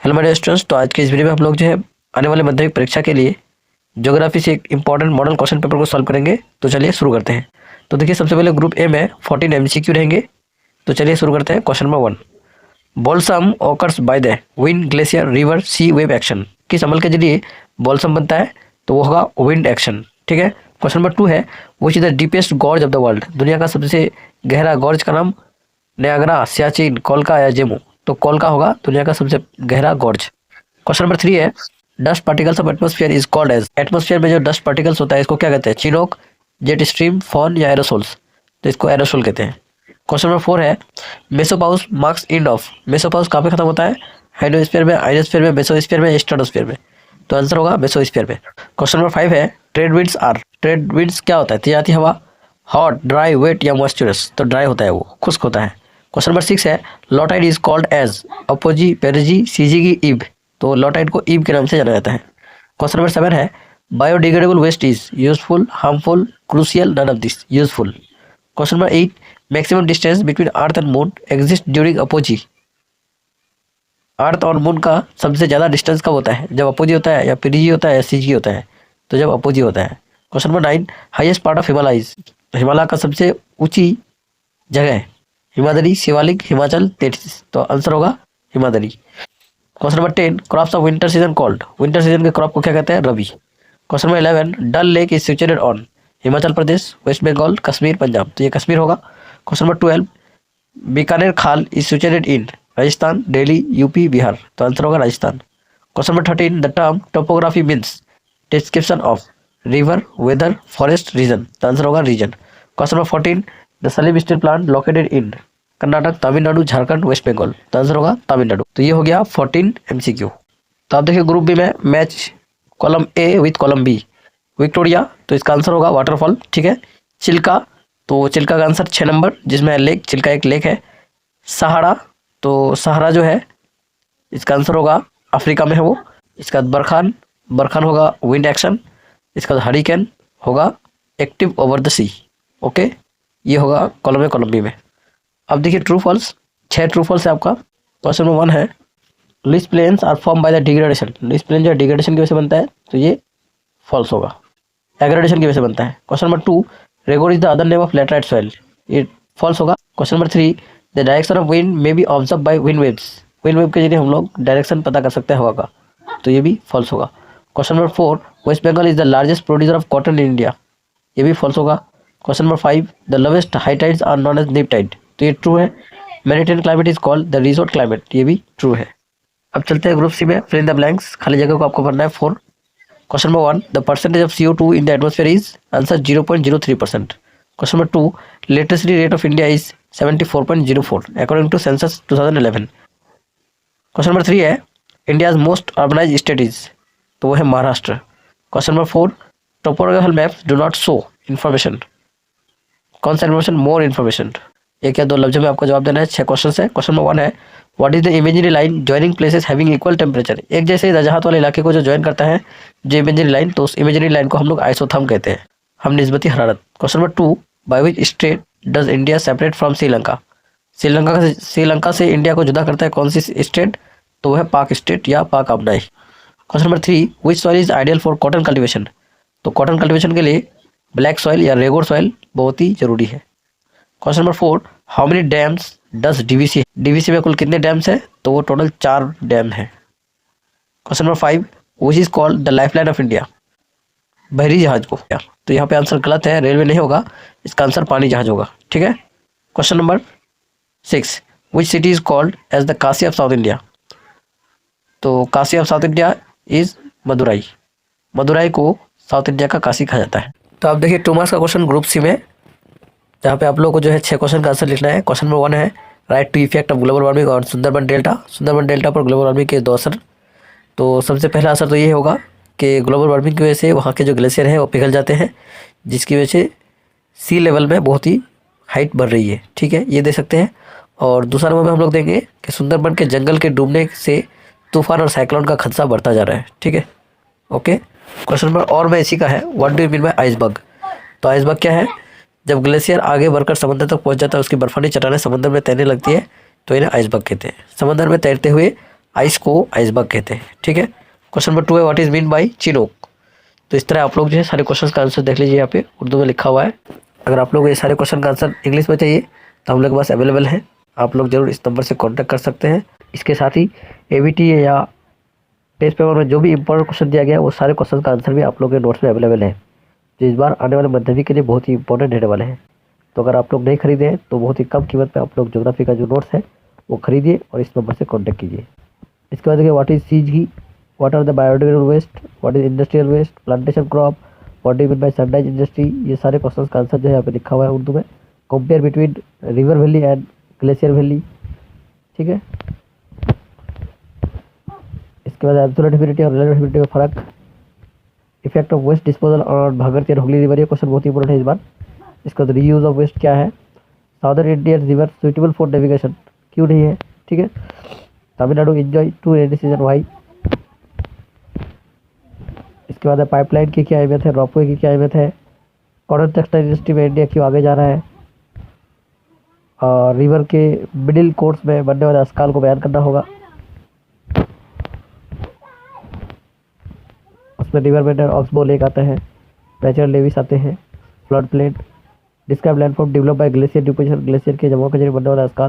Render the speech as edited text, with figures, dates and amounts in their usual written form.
Hello मेरे students, तो आज के इस वीडियो में हम लोग जो है आने वाले माध्यमिक परीक्षा के लिए ज्योग्राफी से एक इंपॉर्टेंट मॉडल क्वेश्चन पेपर को सॉल्व करेंगे। तो चलिए शुरू करते हैं। तो देखिए, सबसे पहले ग्रुप ए में 14 MCQ रहेंगे। तो चलिए शुरू करते हैं। Question number 1, balsam occurs by the wind, glacier, river, sea wave action. किस अमल के जरिए बॉल्सम बनता है? तो वो होगा विंड एक्शन। ठीक है। क्वेश्चन नंबर 2 है, which is the deepest gorge of the world. दुनिया का सबसे गहरा गॉर्ज का नाम नियाग्रा, सियाचिन, कोलका या जेमू। तो कोलका होगा दुनिया का सबसे गहरा गॉर्ज। क्वेश्चन नंबर 3 है, dust particles of atmosphere is called haze. Atmosphere में जो डस्ट पार्टिकल्स होता है इसको क्या कहते हैं? चिनोक, जेट स्ट्रीम, फॉन या एरोसोल्स। तो इसको एरोसोल कहते हैं। क्वेश्चन नंबर 4 है, मेसोपाउस मार्क्स एंड ऑफ। मेसोपाउस कहाँ पे खत्म होता है? हाइड्रोस्फीयर में, आइनोस्फीयर में, मेसोस्फीयर में, स्ट्रेटोस्फीयर में। तो आंसर होगा मेसोस्फीयर में। क्वेश्चन नंबर 5 है, trade winds are. Trade winds क्या होता है? तेजाती हवा, हॉट, ड्राई, वेट या मॉइस्चरस। तो ड्राई होता है, वो खुश्क होता है। क्वेश्चन नंबर 6 है, low tide is called as. Apogee, perigee, syzygy, ebb. तो लॉटाइड को ईब के नाम से जाना जाता है। क्वेश्चन नंबर 7 है, biodegradable waste is useful, harmful, crucial, none of this. Useful. Question number 8, maximum distance between earth and moon exist during apogee. Earth और मून का सबसे ज्यादा डिस्टेंस कब होता है? जब अपोजी होता है, या पेरिजी होता है, या सीजी होता है। तो जब अपोजी होता है। Question number 9, highest part of Himalaya. Himalaya का सबसे ऊंची जगह हिमाद्री, शिवालिक, हिमाचल, तेथिस। तो आंसर होगा Himadri. Question number 10, crops of winter season called. Winter season के क्रॉप को क्या कहते हैं? Rabi. Question number 11, Dal lake is situated on. Himachal Pradesh, West Bengal, Kashmir, Punjab. तो ये कश्मीर होगा। क्वेश्चन नंबर 12, बीकानेर खाल is situated in. Rajasthan, Delhi, UP, Bihar. तो आंसर होगा Rajasthan. Question number 13, the term topography means description of river, weather, forest, region. तो आंसर होगा reason. Question number 14, the Salem steel plant located in Karnataka, Tamil Nadu, Jharkhand, West Bengal. तो answer होगा तमिलनाडु। तो ये हो गया 14 MCQ। तो आप देखिए ग्रुप बी में match column A with column B. Victoria, तो इसका आंसर होगा वाटरफॉल। ठीक है। चिल्का, तो चिल्का का आंसर 6 नंबर, जिसमें लेक, चिल्का एक लेक है। सहारा, तो सहारा जो है इसका आंसर होगा अफ्रीका में है वो। इसका बाद बरखान, बरखान होगा विंड एक्शन। इसका बाद हरिकेन होगा active over the sea. Okay, ये होगा कॉलम ए कॉलम बी में। अब देखिए ट्रू फॉल्स, 6 ट्रू फॉल्स है आपका। क्वेश्चन नंबर 1 है, leach plains are form by the degradation. Leach plain जो है डिग्रेडेशन की वजह से बनता है, तो ये फॉल्स होगा। एग्रेडेशन की वजह से बनता है। Question number 2, regur is the other name of laterite soil. ये फॉल्स होगा। Question number 3, the direction of wind may be observe by wind waves. Wind wave के जरिए हम लोग डायरेक्शन पता कर सकते हैं हवा का। तो ये भी फॉल्स होगा। Question number 4, West Bengal is the largest producer of cotton in India. ये भी फॉल्स होगा। Question number 5, the lowest high tides are known as neap tide. तो ये ट्रू है। Mediterranean climate is called the resort climate. ये भी true है। अब चलते हैं ग्रुप सी में। फिल इन द ब्लैंक्स, खाली जगह को आपको भरना है 4। Question number 1, the percentage of CO2 in the atmosphere is. Answer 0.03%। Question number 2, literacy rate of India is 74.04 according to census 2011। Question number 3 है, India's most urbanise state is. तो वो है Maharashtra. Question number 4, topographical maps do not show information. कौन सा information? More information. एक या दो लफ्जों में आपको जवाब देना है। 6 क्वेश्चन है। क्वेश्चन नंबर 1 है, what is the imaginary line joining places having equal temperature. एक जैसे रजहात वाले इलाके को जो ज्वाइन करता है जो इमेजिनरी लाइन, तो उस इमेजिनरी लाइन को हम लोग आइसोथर्म कहते हैं, हम निस्बती हरारत। Question number 2, by which state does India separate from Sri Lanka. Sri Lanka से इंडिया को जुदा करता है कौन सी स्टेट? तो वह है पाक स्टेट या पाक अपनाई। Question number 3, which soil is ideal for cotton cultivation. तो कॉटन कल्टिवेशन के लिए ब्लैक सॉइल या रेगोर सॉइल बहुत ही जरूरी है। Question number 4, how many dams does DVC। DVC में कुल कितने डैम्स है? तो वो टोटल 4 डैम है। Question number 5, which is called the lifeline of India. बहरी जहाज को। तो यहाँ पे आंसर गलत है, रेलवे नहीं होगा, इसका आंसर पानी जहाज होगा। ठीक है। Question number 6, which city is called as the Kashi of South India. तो Kashi of South India is Madurai. Madurai को साउथ इंडिया का काशी कहा जाता है। तो आप देखिए 2 मार्क्स का क्वेश्चन ग्रुप सी में, जहाँ पे आप लोगों को जो है 6 क्वेश्चन का आंसर लिखना है। क्वेश्चन नंबर 1 है, write two effect of global warming और सुंदरबन डेल्टा। सुंदरबन डेल्टा पर ग्लोबल वार्मिंग के 2 असर। तो सबसे पहला असर तो ये होगा कि ग्लोबल वार्मिंग की वजह से वहाँ के जो ग्लेशियर हैं वो पिघल जाते हैं, जिसकी वजह से सी लेवल में बहुत ही हाइट बढ़ रही है। ठीक है, ये दे सकते हैं। और दूसरा नंबर में हम लोग देंगे कि सुंदरबन के जंगल के डूबने से तूफान और साइक्लोन का खदशा बढ़ता जा रहा है। ठीक है, ओके। क्वेश्चन नंबर और में इसी का है, what do you mean bye iceberg. तो आइसबर्ग क्या है? जब ग्लेशियर आगे बढ़कर समंदर तक पहुंच जाता है, उसकी बर्फानी चट्टानें समंदर में तैरने लगती है, तो इन्हें आइसबर्ग कहते हैं। समंदर में तैरते हुए आइस को आइसबर्ग कहते हैं। ठीक है, क्वेश्चन नंबर 2 है what is mean by Chinook. तो इस तरह आप लोग जो है सारे क्वेश्चन का आंसर देख लीजिए, यहाँ पे उर्दू में लिखा हुआ है। अगर आप लोग ये सारे क्वेश्चन का आंसर इंग्लिश में चाहिए तो हम लोग के पास अवेलेबल है, आप लोग जरूर इस नंबर से कॉन्टैक्ट कर सकते हैं। इसके साथ ही एबीटी या टेस्ट पेपर में जो भी इंपॉर्टेंट क्वेश्चन दिया गया है वो सारे क्वेश्चन का आंसर भी आप लोग के नोट्स में अवेलेबल है, जो इस बार आने वाले माध्यमिक के लिए बहुत ही इंपॉर्टेंट रहने वाले हैं। तो अगर आप लोग नहीं खरीदे हैं तो बहुत ही कम कीमत पे आप लोग ज्योग्राफी का जो नोट्स है वो खरीदिए और इस नंबर से कॉन्टैक्ट कीजिए। इसके बाद देखिए what is CG, what are the biodegradable waste, what is industrial waste, plantation crop, what do you mean by sunrise industry. ये सारे क्वेश्चन का आंसर जो है यहाँ पे लिखा हुआ है उर्दू में। Compare between river valley and glacier valley. ठीक है, इसके बाद एब्सोल्यूट ह्यूमिडिटी और रिलेटिव ह्यूमिडिटी में फर्क, इफेक्ट ऑफ वेस्ट डिस्पोजल और भागीरथी और हुगली रिवर। ये क्वेश्चन बहुत इंपॉर्टेंट है इस बार। इसका रीयूज ऑफ वेस्ट क्या है, southern Indian river suitable for navigation, क्यों नहीं है। ठीक है, Tamil Nadu enjoy two rainy season, why. इसके बाद पाइपलाइन की क्या अहमियत है, रोपवे की क्या अहमियत है, कॉटन टेक्सटाइल इंडस्ट्री में इंडिया क्यों आगे जा रहा है, और रिवर के मिडिल कोर्स में बनने वाले अस्काल को बयान करना होगा। उसमें रिवर बेंडर ऑक्सबो लेक आते हैं, नेचुरल लेविस आते हैं, flood plain, describe landform develop by glacier deposition, glacier के जमाव के जरिए बनने वाला अस्काल।